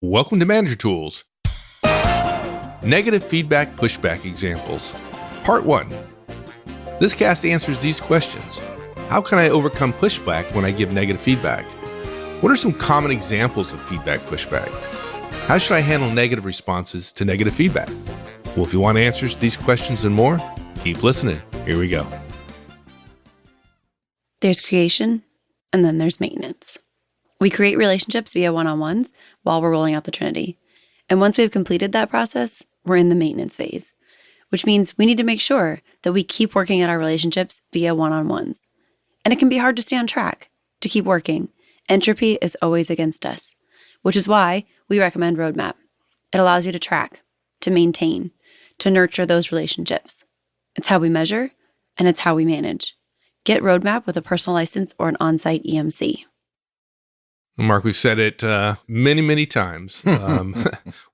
Welcome to Manager Tools. Negative feedback pushback examples. Part 1. This cast answers these questions. How can I overcome pushback when I give negative feedback? What are some common examples of feedback pushback? How should I handle negative responses to negative feedback? Well, if you want answers to these questions and more, keep listening. Here we go. There's creation, and then there's maintenance. We create relationships via one-on-ones while we're rolling out the Trinity. And once we've completed that process, we're in the maintenance phase, which means we need to make sure that we keep working at our relationships via one-on-ones. And it can be hard to stay on track, to keep working. Entropy is always against us, which is why we recommend Roadmap. It allows you to track, to maintain, to nurture those relationships. It's how we measure, and it's how we manage. Get Roadmap with a personal license or an on-site EMC. Mark, we've said it many, many times.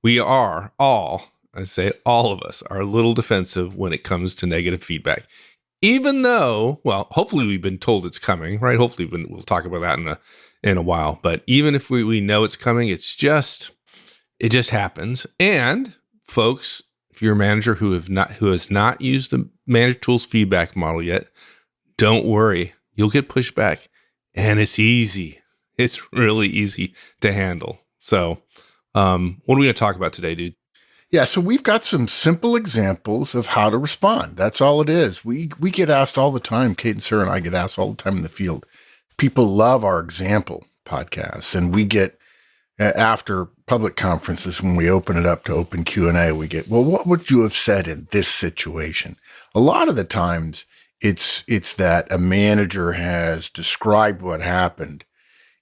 We are all, I say all of us, are a little defensive when it comes to negative feedback. Even though, well, hopefully we've been told it's coming, right? Hopefully we'll talk about that in a while. But even if we know it's coming, it just happens. And folks, if you're a manager who has not used the Manager Tools feedback model yet, don't worry. You'll get pushback, and it's easy. It's really easy to handle. So what are we going to talk about today, dude? Yeah, so we've got some simple examples of how to respond. That's all it is. We get asked all the time. Kate and Sarah and I get asked all the time in the field. People love our example podcasts, and we get, after public conferences, when we open it up to open Q&A, we get, well, what would you have said in this situation? A lot of the times it's that a manager has described what happened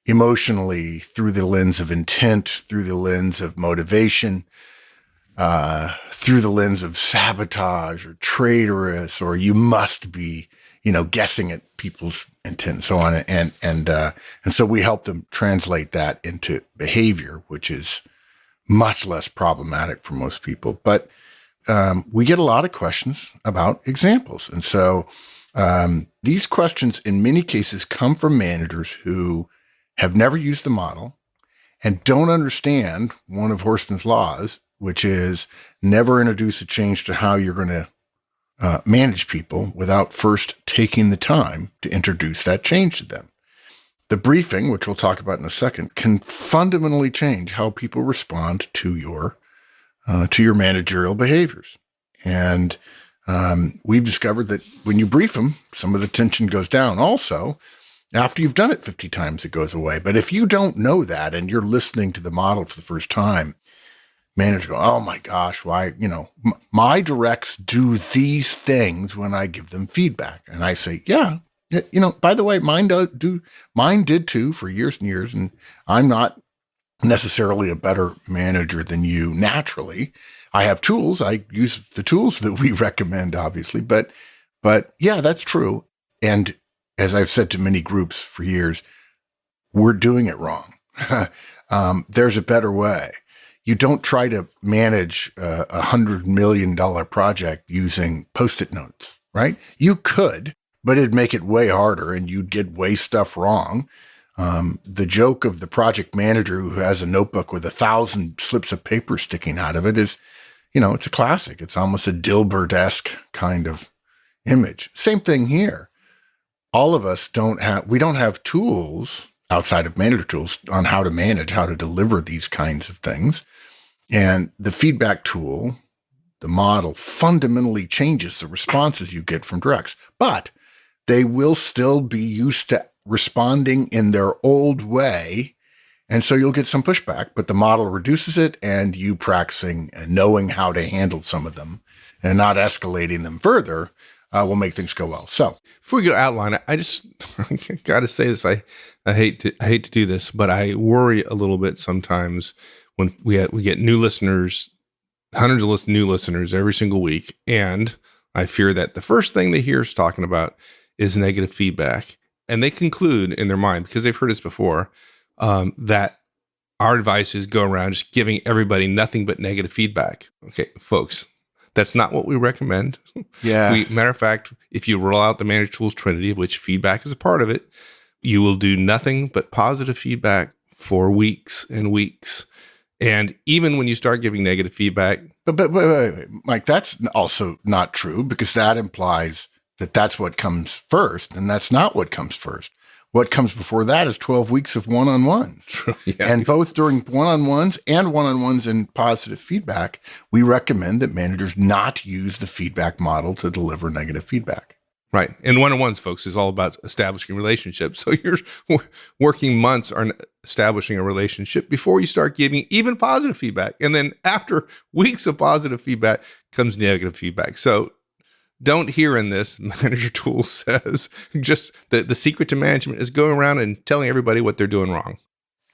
emotionally through the lens of intent, through the lens of motivation, through the lens of sabotage or traitorous, or you must be, guessing at people's intent and so on. And so we help them translate that into behavior, which is much less problematic for most people. But we get a lot of questions about examples. And so these questions in many cases come from managers who have never used the model and don't understand one of Horstman's laws, which is never introduce a change to how you're going to manage people without first taking the time to introduce that change to them. The briefing, which we'll talk about in a second, can fundamentally change how people respond to your managerial behaviors. And we've discovered that when you brief them, some of the tension goes down. Also, after you've done it 50 times, it goes away. But if you don't know that and you're listening to the model for the first time, managers go, oh my gosh, why, my directs do these things when I give them feedback. And I say, yeah, by the way, mine did too for years and years. And I'm not necessarily a better manager than you naturally. I have tools. I use the tools that we recommend, obviously, but yeah, that's true. And as I've said to many groups for years, we're doing it wrong. There's a better way. You don't try to manage a $100 million project using Post-it notes, right? You could, but it'd make it way harder and you'd get way stuff wrong. The joke of the project manager who has a notebook with 1,000 slips of paper sticking out of it is, it's a classic. It's almost a Dilbert-esque kind of image. Same thing here. All of us don't have tools outside of manager tools on how to manage, how to deliver these kinds of things. And the feedback tool, the model, fundamentally changes the responses you get from directs, but they will still be used to responding in their old way. And so you'll get some pushback, but the model reduces it, and you practicing and knowing how to handle some of them and not escalating them further will make things go well. So before we go outline, I just got to say this. I hate to do this, but I worry a little bit sometimes when we get new listeners, hundreds of new listeners every single week, and I fear that the first thing they hear us talking about is negative feedback, and they conclude in their mind, because they've heard us before, that our advice is go around just giving everybody nothing but negative feedback. Okay, folks, that's not what we recommend. Yeah. Matter of fact, if you roll out the Manager Tools Trinity, of which feedback is a part of it, you will do nothing but positive feedback for weeks and weeks. And even when you start giving negative feedback, But wait, Mike, that's also not true, because that implies that that's what comes first, and that's not what comes first. What comes before that is 12 weeks of one-on-ones. yeah, And both during one-on-ones and one-on-ones and positive feedback, we recommend that managers not use the feedback model to deliver negative feedback. right. And one-on-ones, folks, is all about establishing relationships. So you're working months on establishing a relationship before you start giving even positive feedback. And then after weeks of positive feedback comes negative feedback. So don't hear in this, Manager Tool says, just the secret to management is going around and telling everybody what they're doing wrong.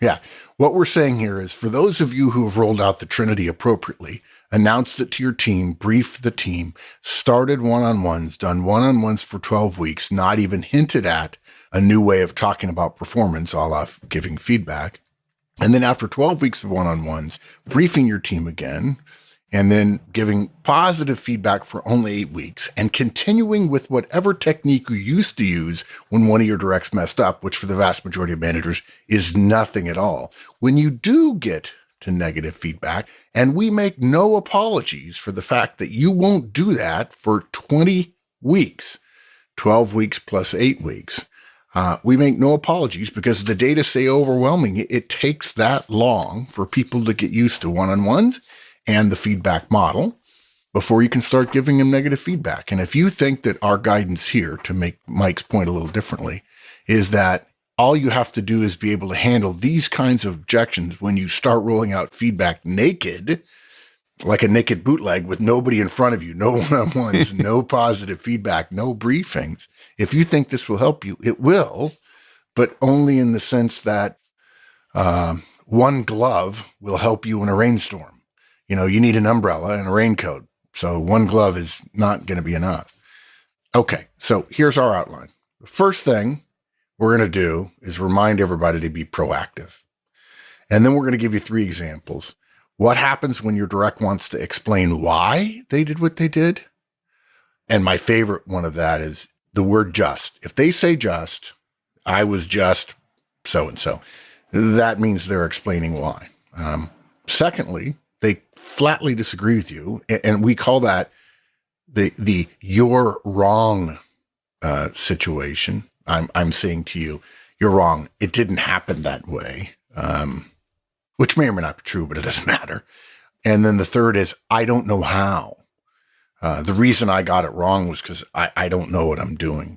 Yeah. What we're saying here is, for those of you who have rolled out the Trinity appropriately, announced it to your team, briefed the team, started one-on-ones, done one-on-ones for 12 weeks, not even hinted at a new way of talking about performance, a la giving feedback. And then after 12 weeks of one-on-ones, briefing your team again, and then giving positive feedback for only 8 weeks, and continuing with whatever technique you used to use when one of your directs messed up, which for the vast majority of managers is nothing at all. When you do get to negative feedback, and we make no apologies for the fact that you won't do that for 20 weeks, 12 weeks plus 8 weeks, we make no apologies, because the data say overwhelming. It takes that long for people to get used to one-on-ones and the feedback model before you can start giving them negative feedback. And if you think that our guidance here, to make Mike's point a little differently, is that all you have to do is be able to handle these kinds of objections when you start rolling out feedback naked, like a naked bootleg with nobody in front of you, no one-on-ones, no positive feedback, no briefings. If you think this will help you, it will, but only in the sense that one glove will help you in a rainstorm. You need an umbrella and a raincoat. So one glove is not going to be enough. Okay, so here's our outline. The first thing we're going to do is remind everybody to be proactive. And then we're going to give you 3 examples. What happens when your direct wants to explain why they did what they did? And my favorite one of that is the word just. If they say just, I was just so-and-so, that means they're explaining why. Secondly, they flatly disagree with you, and we call that the you're wrong situation. I'm saying to you, you're wrong. It didn't happen that way, which may or may not be true, but it doesn't matter. And then the third is, I don't know how. The reason I got it wrong was because I don't know what I'm doing.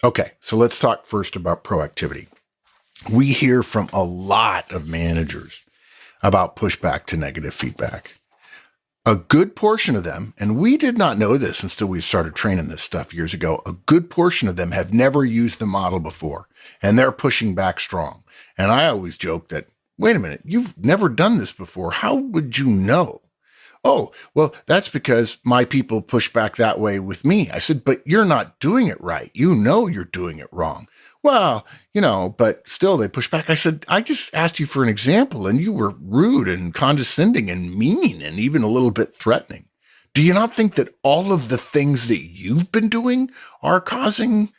Okay, so let's talk first about proactivity. We hear from a lot of managers about pushback to negative feedback. A good portion of them, and we did not know this until we started training this stuff years ago, a good portion of them have never used the model before, and they're pushing back strong. And I always joke that, wait a minute, you've never done this before. How would you know? Oh, well, that's because my people push back that way with me. I said, but you're not doing it right. You know you're doing it wrong. Well, but still they push back. I said, I just asked you for an example, and you were rude and condescending and mean and even a little bit threatening. Do you not think that all of the things that you've been doing are causing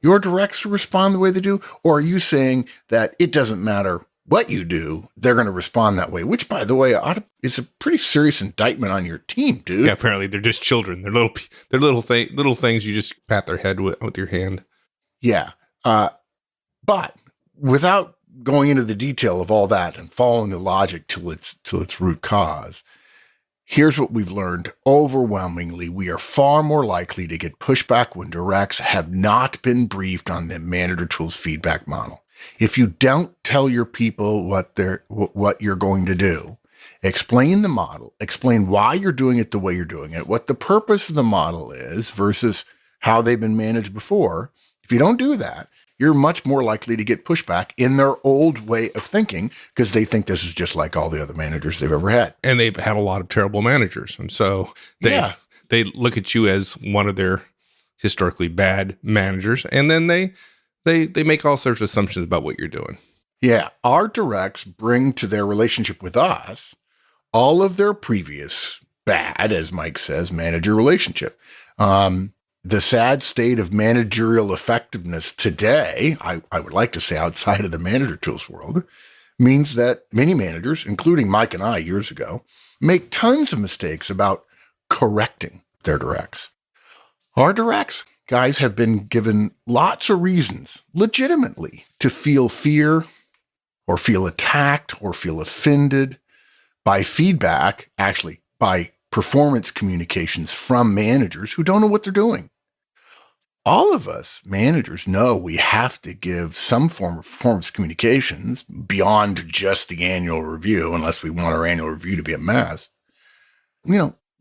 your directs to respond the way they do? Or are you saying that it doesn't matter what you do, they're going to respond that way? Which, by the way, is a pretty serious indictment on your team, dude. Yeah, apparently they're just children. They're little things you just pat their head with your hand. Yeah. But without going into the detail of all that and following the logic till its root cause, here's what we've learned. Overwhelmingly, we are far more likely to get pushback when directs have not been briefed on the Manager Tools feedback model. If you don't tell your people what you're going to do, explain the model, explain why you're doing it the way you're doing it, what the purpose of the model is versus how they've been managed before. If you don't do that, you're much more likely to get pushback in their old way of thinking, because they think this is just like all the other managers they've ever had. And they've had a lot of terrible managers. And so they look at you as one of their historically bad managers. And then they make all sorts of assumptions about what you're doing. Yeah. Our directs bring to their relationship with us all of their previous bad, as Mike says, manager relationship. The sad state of managerial effectiveness today, I would like to say outside of the Manager Tools world, means that many managers, including Mike and I years ago, make tons of mistakes about correcting their directs. Our directs, guys, have been given lots of reasons, legitimately, to feel fear or feel attacked or feel offended by feedback, actually by performance communications from managers who don't know what they're doing. All of us managers know we have to give some form of performance communications beyond just the annual review, unless we want our annual review to be a mess.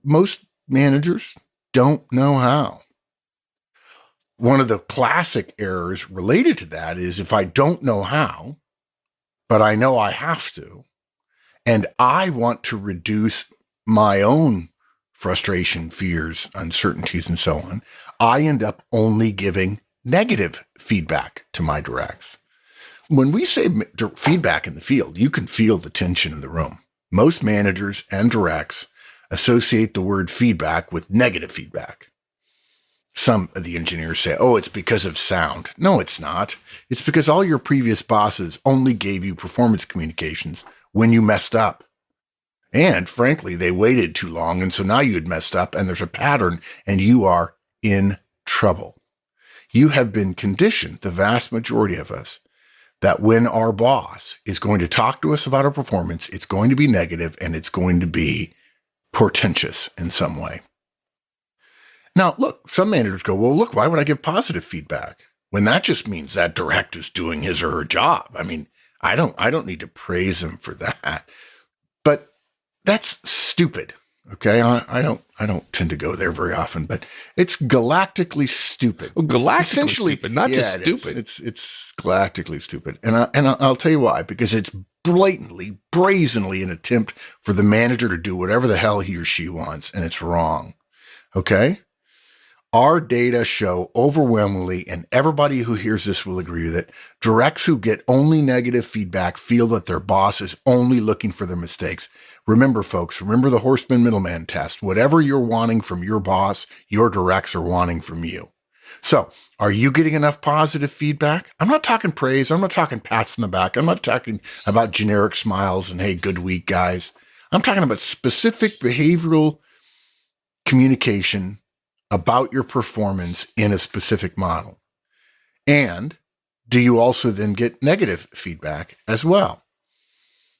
Most managers don't know how. One of the classic errors related to that is if I don't know how, but I know I have to, and I want to reduce my own frustration, fears, uncertainties, and so on, I end up only giving negative feedback to my directs. When we say feedback in the field, you can feel the tension in the room. Most managers and directs associate the word feedback with negative feedback. Some of the engineers say, oh, it's because of sound. No, it's not. It's because all your previous bosses only gave you performance communications when you messed up. And frankly, they waited too long. And so now you had messed up and there's a pattern and you are in trouble. You have been conditioned, the vast majority of us, that when our boss is going to talk to us about our performance, it's going to be negative and it's going to be portentous in some way. Now, look, some managers go, well, look, why would I give positive feedback when that just means that direct is doing his or her job? I mean, I don't need to praise him for that, but that's stupid. Okay. I don't tend to go there very often, but it's galactically stupid. Well, galactically stupid, not just stupid. It's galactically stupid. And I'll tell you why, because it's blatantly, brazenly an attempt for the manager to do whatever the hell he or she wants. And it's wrong. Okay. Our data show overwhelmingly, and everybody who hears this will agree with it, directs who get only negative feedback feel that their boss is only looking for their mistakes. Remember, folks, remember the horseman middleman test. Whatever you're wanting from your boss, your directs are wanting from you. So, are you getting enough positive feedback? I'm not talking praise. I'm not talking pats on the back. I'm not talking about generic smiles and, hey, good week, guys. I'm talking about specific behavioral communication about your performance in a specific model. And do you also then get negative feedback as well?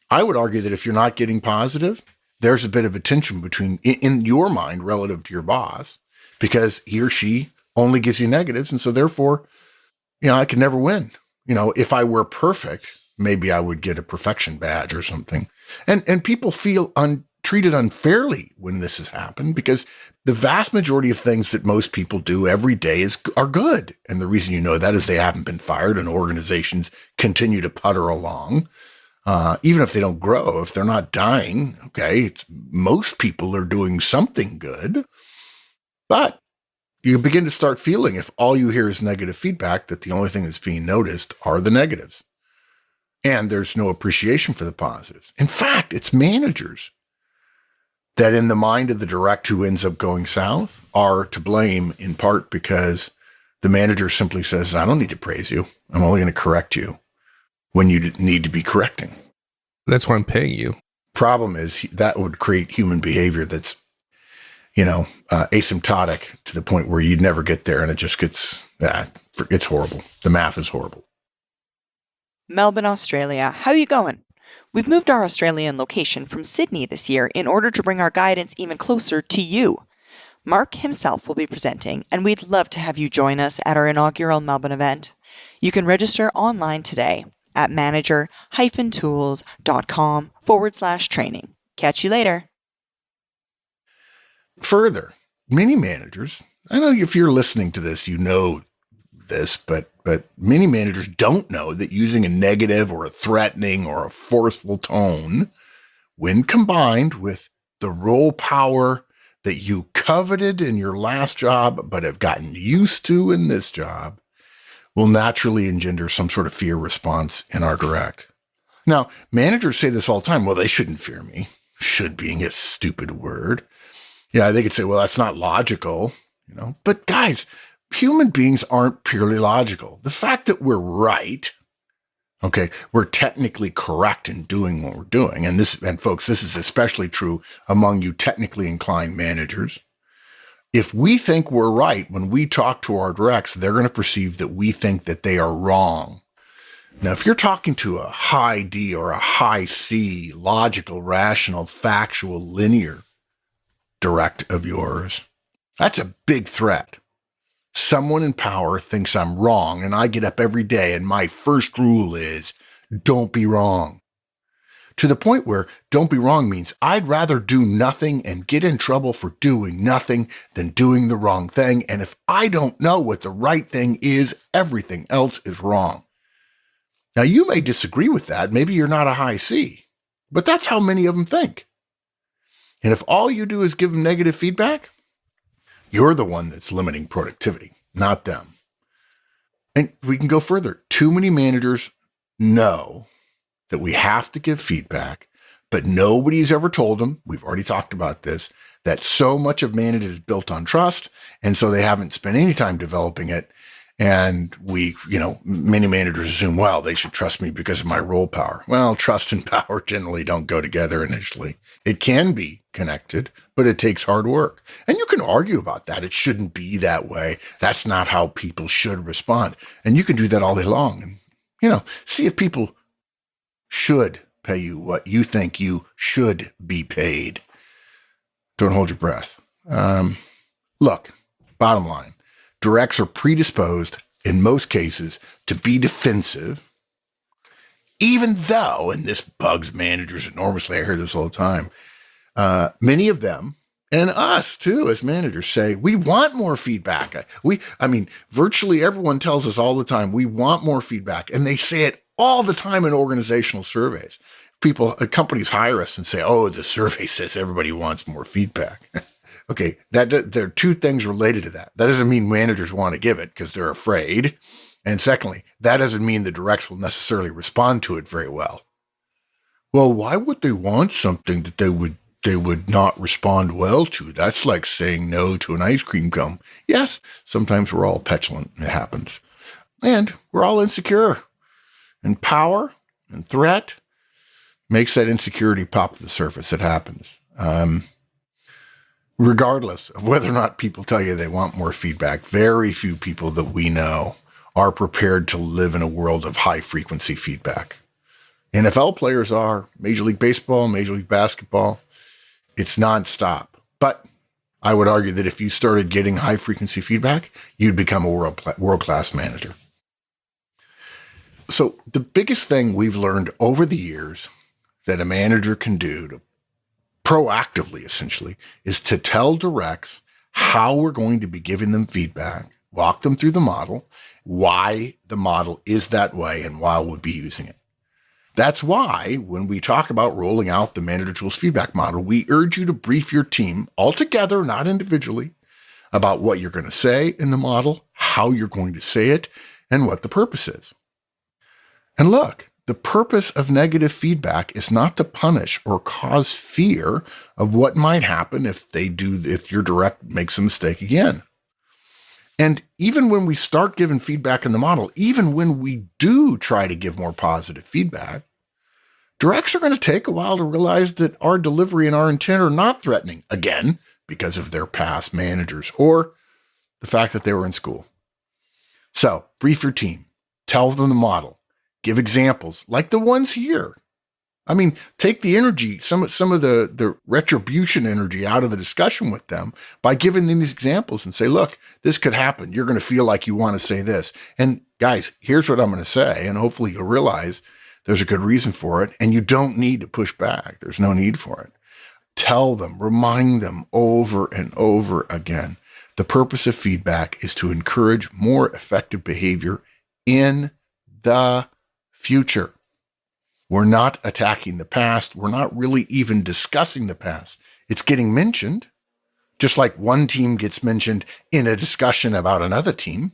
I would argue that if you're not getting positive, there's a bit of a tension between in your mind relative to your boss, because he or she only gives you negatives. And so therefore, I could never win. If I were perfect, maybe I would get a perfection badge or something. And people feel treated unfairly when this has happened, because the vast majority of things that most people do every day are good. And the reason you know that is they haven't been fired and organizations continue to putter along. Even if they don't grow, if they're not dying, okay, most people are doing something good. But you begin to start feeling, if all you hear is negative feedback, that the only thing that's being noticed are the negatives. And there's no appreciation for the positives. In fact, it's managers that in the mind of the direct who ends up going south are to blame, in part because the manager simply says, I don't need to praise you. I'm only going to correct you when you need to be correcting. That's why I'm paying you. Problem is that would create human behavior that's, asymptotic to the point where you'd never get there. And it just it's horrible. The math is horrible. Melbourne, Australia. How are you going? We've moved our Australian location from Sydney this year in order to bring our guidance even closer to you. Mark himself will be presenting, and we'd love to have you join us at our inaugural Melbourne event. You can register online today at manager-tools.com/training. Catch you later. Further, many managers, I know if you're listening to this, you know this, but many managers don't know that using a negative or a threatening or a forceful tone, when combined with the role power that you coveted in your last job but have gotten used to in this job, will naturally engender some sort of fear response in our direct. Now, managers say this all the time. Well, they shouldn't fear me. Should being a stupid word. Yeah, they could say, well, that's not logical, But guys, human beings aren't purely logical. The fact that we're right Okay, we're technically correct in doing what we're doing. And folks, this is especially true among you technically inclined managers. If we think we're right when we talk to our directs, they're going to perceive that we think that they are wrong. Now, if you're talking to a high D or a high C, logical, rational, factual, linear direct of yours, that's a big threat. Someone in power thinks I'm wrong, and I get up every day, and my first rule is don't be wrong. To the point where don't be wrong means I'd rather do nothing and get in trouble for doing nothing than doing the wrong thing. And if I don't know what the right thing is, everything else is wrong. Now, you may disagree with that. Maybe you're not a high C, but that's how many of them think. And if all you do is give them negative feedback, you're the one that's limiting productivity, not them. And we can go further. Too many managers know that we have to give feedback, but nobody's ever told them, we've already talked about this, that so much of management is built on trust, and so they haven't spent any time developing it. And many managers assume, well, they should trust me because of my role power. Well, trust and power generally don't go together initially. It can be connected, but it takes hard work. And you can argue about that. It shouldn't be that way. That's not how people should respond. And you can do that all day long. And, see if people should pay you what you think you should be paid. Don't hold your breath. Look, bottom line. Directs are predisposed, in most cases, to be defensive, even though, and this bugs managers enormously, I hear this all the time, many of them, and us too, as managers, say, we want more feedback. Virtually everyone tells us all the time, we want more feedback, and they say it all the time in organizational surveys. Companies hire us and say, oh, the survey says everybody wants more feedback. Okay, there are two things related to that. That doesn't mean managers want to give it because they're afraid. And secondly, that doesn't mean the directs will necessarily respond to it very well. Well, why would they want something that they would not respond well to? That's like saying no to an ice cream cone. Yes, sometimes we're all petulant. It happens. And we're all insecure. And power and threat makes that insecurity pop to the surface. It happens. Regardless of whether or not people tell you they want more feedback, very few people that we know are prepared to live in a world of high-frequency feedback. NFL players are, Major League Baseball, Major League Basketball, it's nonstop. But I would argue that if you started getting high-frequency feedback, you'd become a world-class manager. So the biggest thing we've learned over the years that a manager can do to proactively, essentially, is to tell directs how we're going to be giving them feedback, walk them through the model, why the model is that way, and why we'll be using it. That's why when we talk about rolling out the Manager Tools feedback model, we urge you to brief your team altogether, not individually, about what you're going to say in the model, how you're going to say it, and what the purpose is. And look, the purpose of negative feedback is not to punish or cause fear of what might happen if your direct makes a mistake again. And even when we start giving feedback in the model, even when we do try to give more positive feedback, directs are going to take a while to realize that our delivery and our intent are not threatening, again, because of their past managers or the fact that they were in school. So brief your team, tell them the model. Give examples like the ones here. Take the energy, some of the retribution energy out of the discussion with them by giving them these examples and say, look, this could happen. You're going to feel like you want to say this. And guys, here's what I'm going to say. And hopefully you'll realize there's a good reason for it. And you don't need to push back. There's no need for it. Tell them, remind them over and over again. The purpose of feedback is to encourage more effective behavior in the future. We're not attacking the past. We're not really even discussing the past. It's getting mentioned, just like one team gets mentioned in a discussion about another team.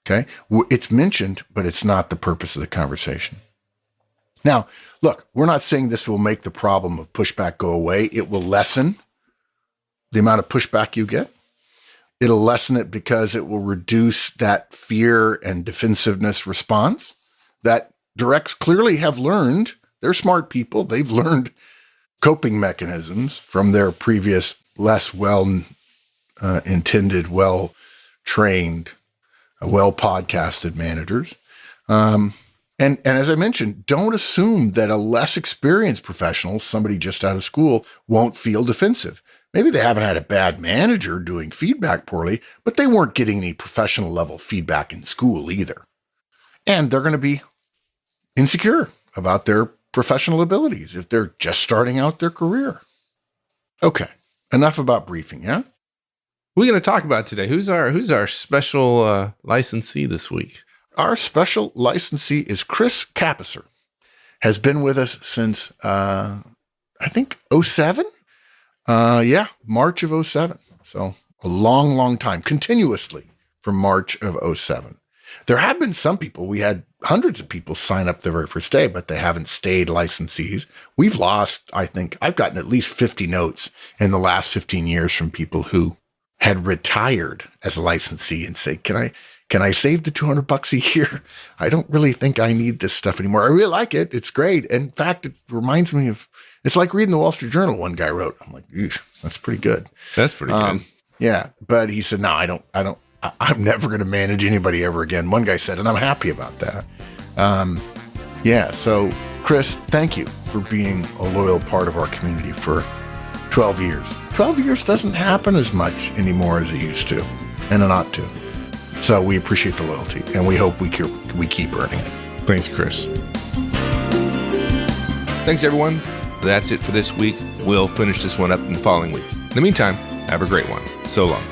Okay. It's mentioned, but it's not the purpose of the conversation. Now, look, we're not saying this will make the problem of pushback go away. It will lessen the amount of pushback you get. It'll lessen it because it will reduce that fear and defensiveness response. That directs clearly have learned. They're smart people. They've learned coping mechanisms from their previous less intended, well-trained, well-podcasted managers. And as I mentioned, don't assume that a less experienced professional, somebody just out of school, won't feel defensive. Maybe they haven't had a bad manager doing feedback poorly, but they weren't getting any professional level feedback in school either. And they're going to be insecure about their professional abilities if they're just starting out their career. Okay, enough about briefing, yeah? We're going to talk about today. Who's our special licensee this week? Our special licensee is Chris Capisser. Has been with us since, I think, 07? March of 07. So a long, long time, continuously from March of 07. There have been some people, we had hundreds of people sign up the very first day, but they haven't stayed licensees. We've lost, I think, I've gotten at least 50 notes in the last 15 years from people who had retired as a licensee and say, can I save the $200 a year? I don't really think I need this stuff anymore. I really like it. It's great. In fact, it reminds me of, it's like reading the Wall Street Journal, one guy wrote. I'm like, that's pretty good. That's pretty good. Yeah. But he said, no, I'm never going to manage anybody ever again. One guy said, and I'm happy about that. So Chris, thank you for being a loyal part of our community for 12 years. 12 years doesn't happen as much anymore as it used to, and it ought to. So we appreciate the loyalty, and we hope we keep earning it. Thanks, Chris. Thanks, everyone. That's it for this week. We'll finish this one up in the following week. In the meantime, have a great one. So long.